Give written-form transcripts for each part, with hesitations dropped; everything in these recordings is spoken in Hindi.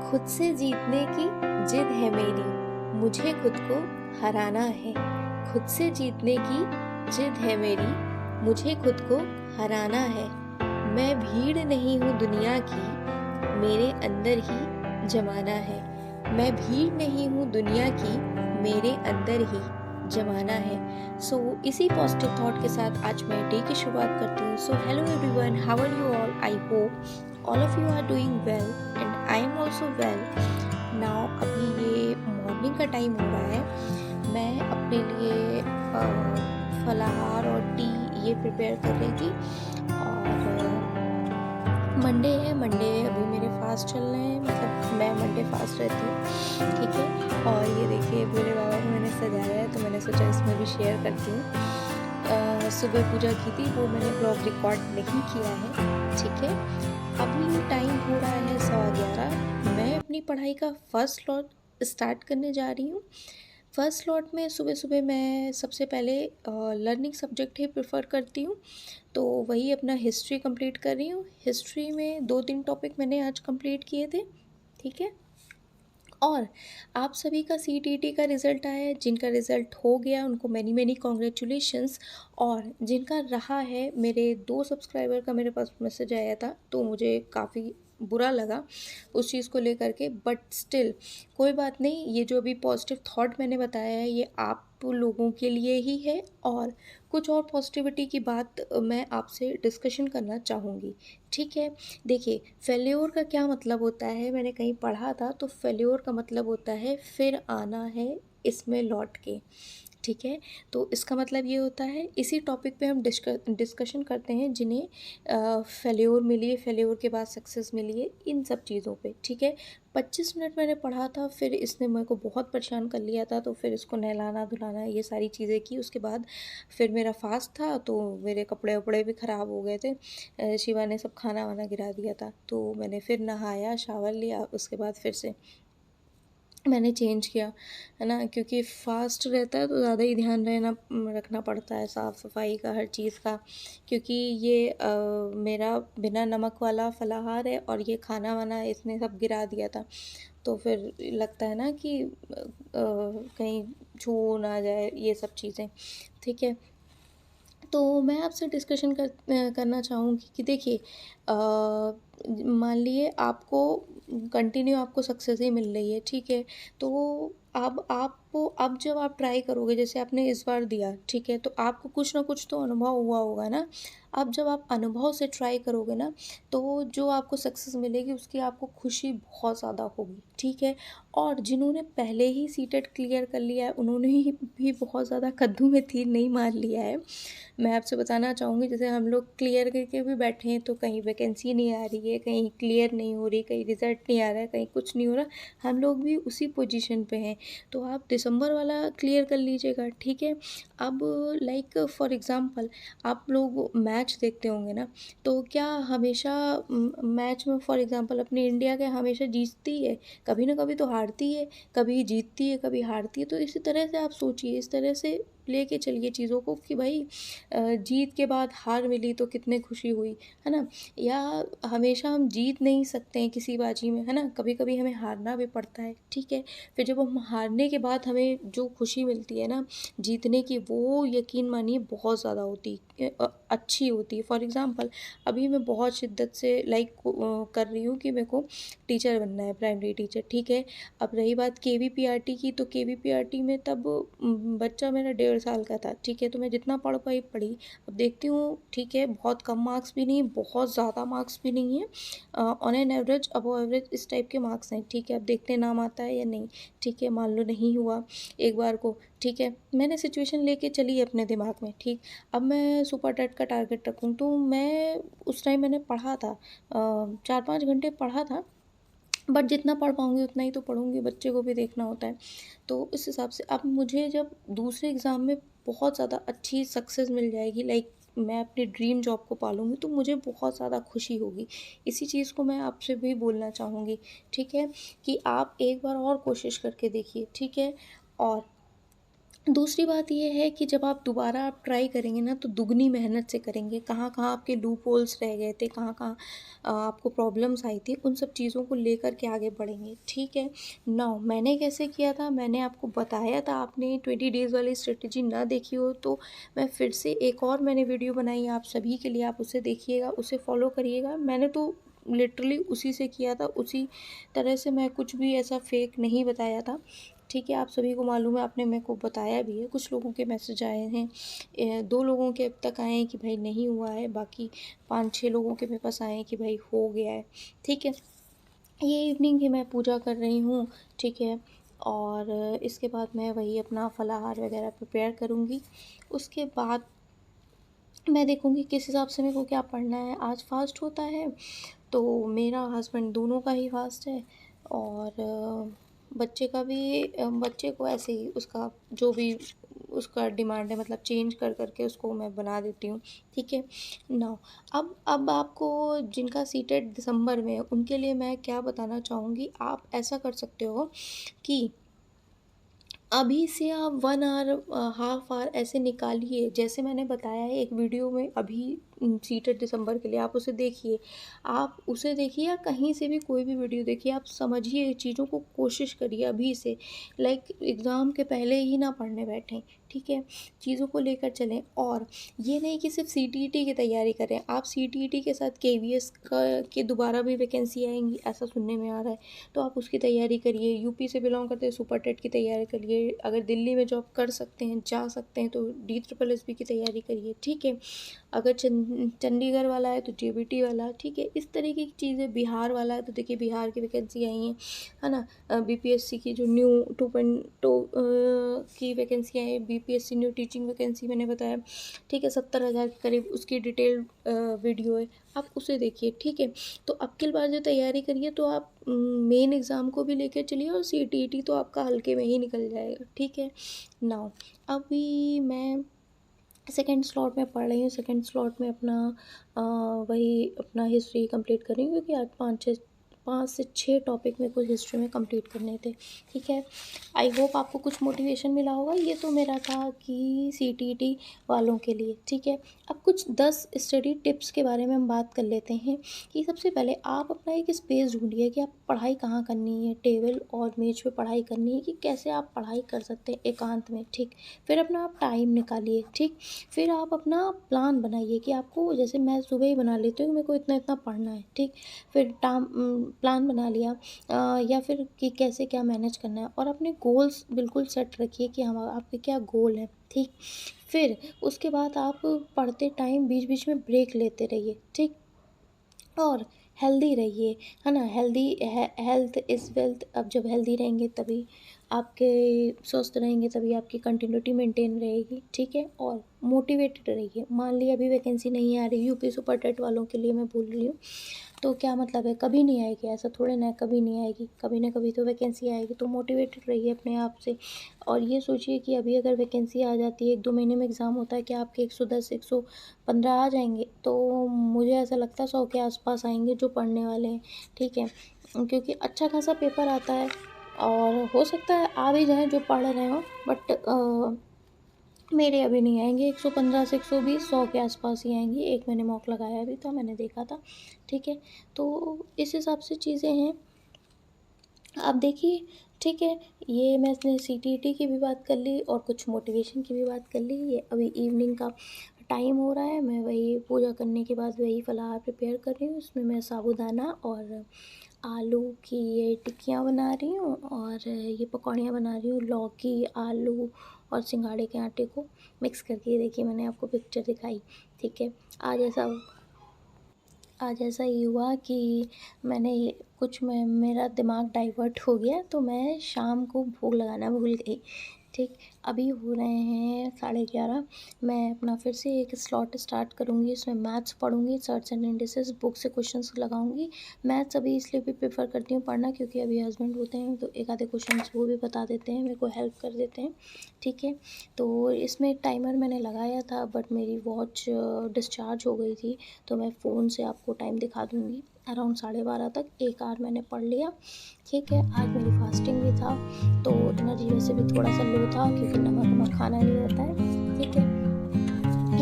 खुद से जीतने की जिद है मेरी, मुझे खुद को हराना है। खुद से जीतने की जिद है मेरी, मुझे खुद को हराना है। मैं भीड़ नहीं हूँ दुनिया की, मेरे अंदर ही जमाना है। मैं भीड़ नहीं हूँ दुनिया की, मेरे अंदर ही जमाना है। इसी पॉजिटिव थॉट के साथ आज मैं डे की शुरुआत करती हूँ। Hello everyone, how are you all? I hope all of you are doing well and I am also well now. अभी ये मॉर्निंग का टाइम हो रहा है। मैं अपने लिए फलाहार और टी ये प्रिपेयर कर रही थी। और मंडे है, अभी मेरे फास्ट चल रहे हैं, मतलब मैं मंडे फास्ट रहती हूँ, ठीक है। और ये देखिए भोले बाबा को मैंने सजाया है, तो मैंने सोचा इसमें भी शेयर करती हूँ। सुबह पूजा की थी, वो मैंने ब्लॉग रिकॉर्ड नहीं किया है, ठीक है। अभी टाइम हो रहा है 11:15। मैं अपनी पढ़ाई का फर्स्ट स्लॉट स्टार्ट करने जा रही हूँ। फर्स्ट स्लॉट में सुबह सुबह मैं सबसे पहले लर्निंग सब्जेक्ट ही प्रेफर करती हूँ, तो वही अपना हिस्ट्री कंप्लीट कर रही हूँ। हिस्ट्री में 2-3 टॉपिक मैंने आज कंप्लीट किए थे, ठीक है। और आप सभी का सीटीटी का रिज़ल्ट आया है। जिनका रिज़ल्ट हो गया उनको मैनी मैनी कॉन्ग्रेचुलेशंस। और जिनका रहा है, मेरे 2 सब्सक्राइबर का मेरे पास मैसेज आया था, तो मुझे काफ़ी बुरा लगा उस चीज़ को लेकर के, बट स्टिल कोई बात नहीं। ये जो अभी पॉजिटिव थॉट मैंने बताया है, ये आप लोगों के लिए ही है। और कुछ और पॉजिटिविटी की बात मैं आपसे डिस्कशन करना चाहूँगी, ठीक है। देखिए, फेल्योर का क्या मतलब होता है, मैंने कहीं पढ़ा था, तो फेल्योर का मतलब होता है फिर आना है इसमें लौट के, ठीक है। तो इसका मतलब ये होता है, इसी टॉपिक पे हम डिस्कशन करते हैं जिन्हें फेल्योर मिली है, फेल्योर के बाद सक्सेस मिली है, इन सब चीज़ों पे, ठीक है। 25 मिनट मैंने पढ़ा था, फिर इसने मेरे को बहुत परेशान कर लिया था, तो फिर इसको नहलाना धुलाना ये सारी चीज़ें की। उसके बाद फिर मेरा फास्ट था, तो मेरे कपड़े वपड़े भी ख़राब हो गए थे। शिवा ने सब खाना वाना गिरा दिया था, तो मैंने फिर नहाया, शावर लिया, उसके बाद फिर से मैंने चेंज किया, है ना। क्योंकि फास्ट रहता है तो ज़्यादा ही ध्यान रखना पड़ता है, साफ़ सफाई का, हर चीज़ का। क्योंकि ये मेरा बिना नमक वाला फलाहार है, और ये खाना वाना इसने सब गिरा दिया था, तो फिर लगता है ना कि कहीं छू ना जाए ये सब चीज़ें, ठीक है। तो मैं आपसे डिस्कशन करना चाहूँगी कि देखिए, मान लिए आपको कंटिन्यू आपको सक्सेस ही मिल रही है, ठीक है। तो अब आपको, अब जब आप ट्राई करोगे, जैसे आपने इस बार दिया, ठीक है, तो आपको कुछ ना कुछ तो अनुभव हुआ होगा ना। अब जब आप अनुभव से ट्राई करोगे ना, तो जो आपको सक्सेस मिलेगी उसकी आपको खुशी बहुत ज़्यादा होगी, ठीक है। और जिन्होंने पहले ही सीटेट क्लियर कर लिया है, उन्होंने ही भी बहुत ज़्यादा कद्दू में तीर नहीं मार लिया है। मैं आपसे बताना चाहूँगी, जैसे हम लोग क्लियर करके भी बैठे हैं, तो कहीं वैकेंसी नहीं आ रही है, कहीं क्लियर नहीं हो रही, कहीं रिज़ल्ट नहीं आ रहा है, कहीं कुछ नहीं हो रहा, हम लोग भी उसी पोजीशन पे हैं। तो आप दिसंबर वाला क्लियर कर लीजिएगा, ठीक है। अब लाइक फॉर एग्ज़ाम्पल, आप लोग मैच देखते होंगे ना, तो क्या हमेशा मैच में फॉर एग्ज़ाम्पल अपनी इंडिया क्या हमेशा जीतती है? कभी ना कभी तो हारती है, कभी जीतती है, कभी हारती है। तो इसी तरह से आप सोचिए, इस तरह से लेके चलिए चीज़ों को कि भाई जीत के बाद हार मिली तो कितने खुशी हुई, है ना। या हमेशा हम जीत नहीं सकते हैं किसी बाजी में, है ना, कभी कभी हमें हारना भी पड़ता है, ठीक है। फिर जब हम हारने के बाद हमें जो खुशी मिलती है ना जीतने की, वो यकीन मानिए बहुत ज़्यादा होती अच्छी होती है। फॉर एग्ज़ाम्पल, अभी मैं बहुत शिद्दत से लाइक कर रही हूँ कि मेरे को टीचर बनना है, प्राइमरी टीचर, ठीक है। अब रही बात केवीपीआरटी की, तो केवीपीआरटी में तब बच्चा मेरा 1.5 साल का था, ठीक है। तो मैं जितना पढ़ पाई पढ़ी, अब देखती हूँ, ठीक है, बहुत कम मार्क्स भी नहीं, बहुत ज़्यादा मार्क्स भी नहीं है, on an average, above average, इस टाइप के मार्क्स हैं, ठीक है। अब देखते हैं नाम आता है या नहीं, ठीक है। मान लो नहीं हुआ एक बार को, ठीक है, मैंने सिचुएशन लेके चली अपने दिमाग में, ठीक। अब मैं सुपर टेट का टारगेट रखूँ, तो मैं उस टाइम मैंने पढ़ा था, 4-5 घंटे पढ़ा था, बट जितना पढ़ पाऊँगी उतना ही तो पढ़ूँगी, बच्चे को भी देखना होता है। तो इस हिसाब से अब मुझे जब दूसरे एग्ज़ाम में बहुत ज़्यादा अच्छी सक्सेस मिल जाएगी, लाइक मैं अपनी ड्रीम जॉब को पालूँगी, तो मुझे बहुत ज़्यादा खुशी होगी। इसी चीज़ को मैं आपसे भी बोलना चाहूँगी, ठीक है, कि आप एक बार और कोशिश करके देखिए, ठीक है। और दूसरी बात ये है कि जब आप दोबारा आप ट्राई करेंगे ना तो दुगनी मेहनत से करेंगे। कहाँ-कहाँ आपके लूप होल्स रह गए थे, कहाँ-कहाँ आपको प्रॉब्लम्स आई थी, उन सब चीज़ों को लेकर के आगे बढ़ेंगे, ठीक है? नाउ मैंने कैसे किया था, मैंने आपको बताया था, आपने 20 डेज़ वाली स्ट्रैटेजी ना देखी हो तो मैं फिर से एक और मैंने वीडियो बनाई है आप सभी के लिए, आप उसे देखिएगा, उसे फॉलो करिएगा। मैंने तो लिटरली उसी से किया था, उसी तरह से, मैं कुछ भी ऐसा फेक नहीं बताया था। ठीक है, आप सभी को मालूम है, आपने मेरे को बताया भी है। कुछ लोगों के मैसेज आए हैं, 2 लोगों के अब तक आए हैं कि भाई नहीं हुआ है, बाकी 5-6 लोगों के मेरे पास आए हैं कि भाई हो गया है, ठीक है। ये इवनिंग की मैं पूजा कर रही हूँ, ठीक है। और इसके बाद मैं वही अपना फलाहार वगैरह प्रिपेयर करूँगी। उसके बाद मैं देखूँगी किस हिसाब से मेरे को क्या पढ़ना है। आज फ़ास्ट होता है, तो मेरा हस्बैंड दोनों का ही फ़ास्ट है। और बच्चे का भी बच्चे को ऐसे ही उसका जो भी उसका डिमांड है, मतलब चेंज कर कर के उसको मैं बना देती हूँ, ठीक है। नाउ अब आपको जिनका सीटेट दिसंबर में है, उनके लिए मैं क्या बताना चाहूँगी, आप ऐसा कर सकते हो कि अभी से आप 1 आवर हाफ आवर ऐसे निकालिए, जैसे मैंने बताया है एक वीडियो में अभी सीटेट दिसंबर के लिए, आप उसे देखिए। आप उसे देखिए या कहीं से भी कोई भी वीडियो देखिए, आप समझिए चीज़ों को, कोशिश करिए अभी से। लाइक एग्ज़ाम के पहले ही ना पढ़ने बैठें, ठीक है? चीज़ों को लेकर चलें। और ये नहीं कि सिर्फ सीटीईटी की तैयारी करें, आप सीटीईटी के साथ केवीएस का के दोबारा भी वैकेंसी आएँगी, ऐसा सुनने में आ रहा है। तो आप उसकी तैयारी करिए। यूपी से बिलॉन्ग करते हैं, सुपर टेट की तैयारी करिए। अगर दिल्ली में जॉब कर सकते हैं, जा सकते हैं, तो DSSS की तैयारी करिए, ठीक है। अगर चंडीगढ़ वाला है तो जेबीटी वाला, ठीक है। इस तरीके की चीज़ें, बिहार वाला है तो देखिए बिहार की वैकेंसी आई हैं, है ना। बीपीएससी की जो न्यू 2.2 की वैकेंसी आई है, बीपीएससी न्यू टीचिंग वैकेंसी मैंने बताया, ठीक है। 70,000 के करीब उसकी डिटेल वीडियो है, आप उसे देखिए, ठीक है। तो अब की बार जो तैयारी करिए तो आप मेन एग्ज़ाम को भी लेकर चलिए, और सीटीईटी तो आपका हल्के में ही निकल जाएगा, ठीक है। नाउ अभी मैं सेकंड स्लॉट में पढ़ रही हूँ, सेकंड स्लॉट में अपना वही अपना हिस्ट्री कंप्लीट कर रही हूँ, क्योंकि आज 5 से 6 टॉपिक मेरे को हिस्ट्री में कंप्लीट करने थे, ठीक है। आई होप आपको कुछ मोटिवेशन मिला होगा। ये तो मेरा था कि सीटीईटी वालों के लिए, ठीक है। अब कुछ 10 स्टडी टिप्स के बारे में हम बात कर लेते हैं कि सबसे पहले आप अपना एक स्पेस ढूंढिए कि आप पढ़ाई कहाँ करनी है, टेबल और मेज पे पढ़ाई करनी है कि कैसे आप पढ़ाई कर सकते हैं एकांत में, ठीक। फिर अपना आप टाइम निकालिए, ठीक। फिर आप अपना प्लान बनाइए कि आपको, जैसे मैं सुबह ही बना लेती हूँ कि मेरे को इतना इतना पढ़ना है, ठीक। फिर प्लान बना लिया, या फिर कि कैसे क्या मैनेज करना है, और अपने गोल्स बिल्कुल सेट रखिए कि हम आपके क्या गोल हैं, ठीक। फिर उसके बाद आप पढ़ते टाइम बीच बीच में ब्रेक लेते रहिए, ठीक। और हेल्दी रहिए, है ना। Health is wealth. अब जब हेल्दी रहेंगे तभी आपके स्वस्थ रहेंगे, तभी आपकी कंटिन्यूटी मेंटेन रहेगी, ठीक है। और मोटिवेटेड रहिए। मान लिया अभी वैकेंसी नहीं आ रही, यूपी सुपर टेट वालों के लिए मैं बोल रही हूँ, तो क्या मतलब है, कभी नहीं आएगी, ऐसा थोड़े ना है, कभी नहीं आएगी, कभी ना कभी तो वैकेंसी आएगी। तो मोटिवेटेड रहिए अपने आप से, और ये सोचिए कि अभी अगर वैकेंसी आ जाती है, 1-2 महीने में एग्ज़ाम होता है, क्या आपके 110 115 आ जाएंगे? तो मुझे ऐसा लगता है 100 के आसपास आएंगे जो पढ़ने वाले हैं, ठीक है। क्योंकि अच्छा खासा पेपर आता है, और हो सकता है आ भी जाए जो पढ़ रहे हो, बट मेरे अभी नहीं आएंगे। 115 से 120, 100 के आसपास ही आएंगी। एक मैंने मॉक लगाया भी था, मैंने देखा था, ठीक है। तो इस हिसाब से चीज़ें हैं, आप देखिए, ठीक है। ये मैंने सीटीईटी की भी बात कर ली और कुछ मोटिवेशन की भी बात कर ली। ये अभी इवनिंग का टाइम हो रहा है, मैं वही पूजा करने के बाद वही फलाहार प्रिपेयर कर रही हूँ। इसमें मैं साबूदाना और आलू की ये टिक्कियाँ बना रही हूँ, और ये पकौड़ियाँ बना रही हूँ, लौकी, आलू और सिंघाड़े के आटे को मिक्स करके। ये देखिए मैंने आपको पिक्चर दिखाई, ठीक है। आज ऐसा आज ऐसा ही हुआ कि मैंने ये कुछ मैं मेरा दिमाग डाइवर्ट हो गया, तो मैं शाम को भोग लगाना भूल गई, ठीक। अभी हो रहे हैं 11:30। मैं अपना फिर से एक स्लॉट स्टार्ट करूँगी, इसमें मैथ्स पढ़ूँगी, सर्च एंड इंडिसेस बुक से क्वेश्चंस लगाऊंगी। मैथ्स अभी इसलिए भी प्रेफर करती हूँ पढ़ना, क्योंकि अभी हस्बैंड होते हैं तो एक आधे क्वेश्चंस वो भी बता देते हैं, मेरे को हेल्प कर देते हैं, ठीक है। तो इसमें टाइमर मैंने लगाया था, बट मेरी वॉच डिस्चार्ज हो गई थी, तो मैं फ़ोन से आपको टाइम दिखा दूँगी। अराउंड 12:30 तक 1 आवर मैंने पढ़ लिया। ठीक है, आज मेरी फास्टिंग भी था, तो एनर्जी वैसे भी थोड़ा सा लो था क्योंकि नमक खाना नहीं होता है। ठीक है,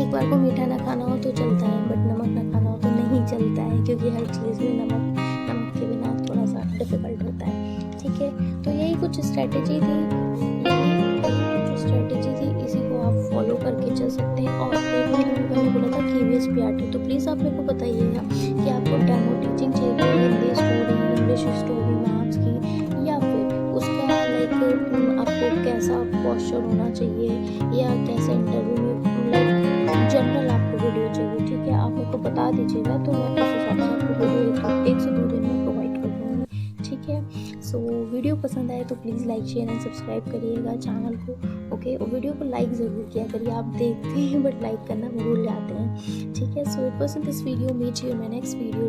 एक बार को मीठा ना खाना हो तो चलता है, बट नमक ना खाना हो तो नहीं चलता है, क्योंकि हर चीज़ में नमक के बिना थोड़ा सा डिफ़िकल्ट होता है। ठीक है, तो यही कुछ स्ट्रैटेजी थी, इसी को आप फॉलो करके चल सकते हैं। और एक वीडियो में मैंने बोला था कीवेज PRT, तो प्लीज़ आप मेरे को बताइएगा कि आपको डेमो टीचिंग चाहिए, Hindi story, English story, maths की, या फिर उसका लाइक आपको कैसा पोस्चर होना चाहिए, या कैसे इंटरव्यू में लाइक जनरल आपको वीडियो चाहिए। ठीक है, आप मेरे को बता दीजिएगा, तो मैं उस हिसाब से आपको वीडियो 1 से 2 दिन में प्रोवाइड कर दूँगी। ठीक है, सो वीडियो पसंद आए तो please like share and subscribe करिएगा चैनल को। ओके, और वीडियो को लाइक ज़रूर किया करिए, आप देखते हैं बट लाइक करना भूल जाते हैं। ठीक है, so it was in this video, meet you in my next video.